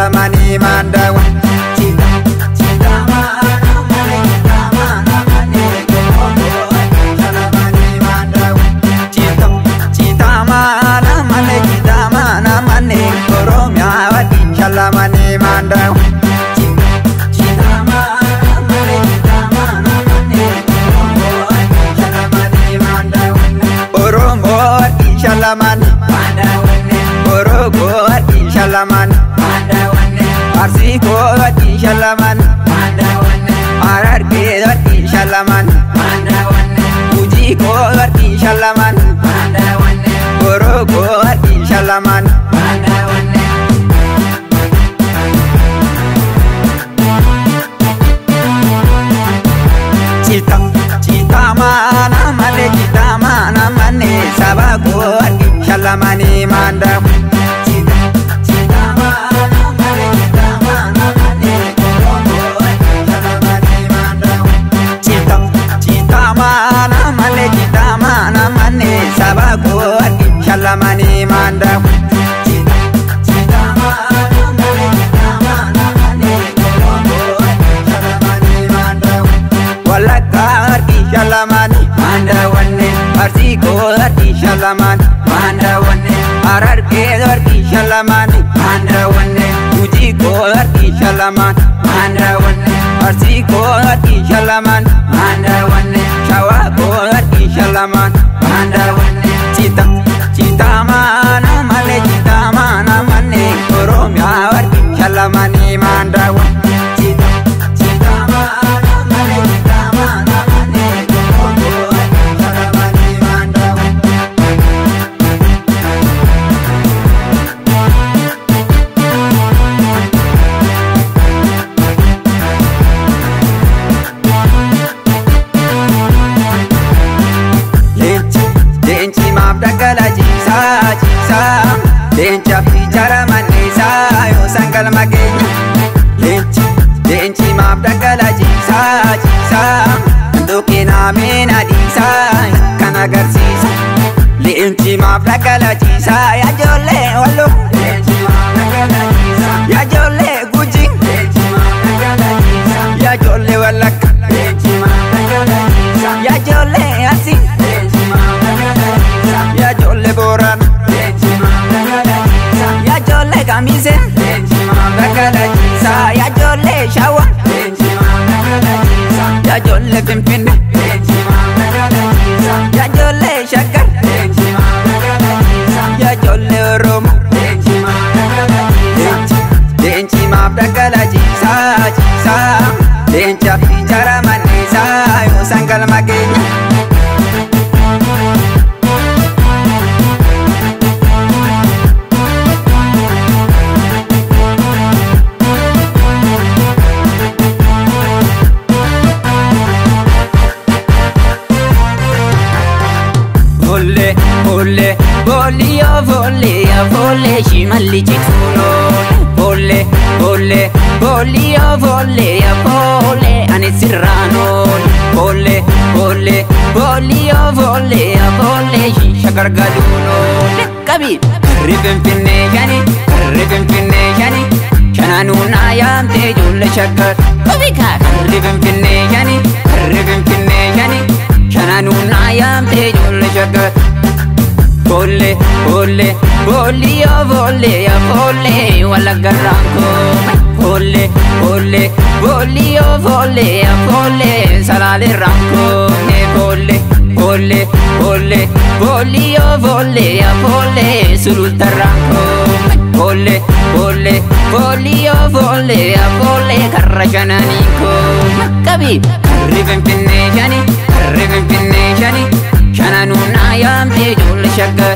shalamani mandawa. Cita mana mane shalamani mandawa. Cita mana mane Oromia wadi shalamani mandawa. Cita mana mane shalamani mandawa. Oromo wadi shalamani mandawa. Orogo wadi shalamani mandawa. Arsiko wadi shalamani mandawa. Ararge wadi shalamani mandawa. Ujiko wadi shalamani mandawa. Orogo wadi shalamani mandawa. Cita mana mane sabago wadi shalamani mandawa. Cita mana mane Oromo wadi shalamani mandawa. Cita mana mane sabago wadi shalamani mandawa. Cita mana mane Oromo wadi shalamani mandawa. Walaka wadi shalamani mandawa. Arsiko wadi shalamani mandawa. Ararge wadi shalamani mandawa. Ujiko wadi shalamani mandawa. Arsiko wadi shalamani mandawa. Shawako wadi shalamani mandawa. Cita mana mane Oromia wadi shalamani mandawa. Cita mana mane Oromo wadi shalamani mandawa. Leenci maaf daggala ciisa. Leenci abdii jara manneesa yoo sangalma keenya. Leenci maaf daggala ciisa. Ndookeen ameen adiisa kan agarsiisa. Leenci maaf daggala ciisa yaa ijoollee walloo. Leenci maaf daggala ciisa yaa ijoollee Gujii. Leenci maaf daggala ciisa yaa ijoollee Wallagga. Leenci maaf daggala ciisa yaa ijoollee Arsii. Leenci maaf daggala ciisa yaa ijoollee Boorana. Leenci maaf daggala ciisa yaa ijoollee Kamisee. Leenci maaf daggala ciisa yaa ijoollee Shawaa. Leenci maaf daggala ciisa yaa ijoollee Finfinnee. Leenci maaf daggala ciisa yaa ijoollee Shaggar. Leenci maaf daggala ciisa yaa ijoollee Oromoo. Leenci maaf daggala ciisa. Leenci maaf daggala ciisa. Leenci abdii jara manneesa yoo sangalma keenya. Volle shimalli jitulo. Volle ani sirrano. Volle shagargaluno. Kabi ribin finne yani shananuna yamte julle shagar. Kabi ka ribin finne yani shananuna yamte julle shagar. Volle wala garanko. Volle salale ranko. Volle sulta ranko. Volle karrajananiko. Kabi ribin finne yani shananuna yamte julle shagar.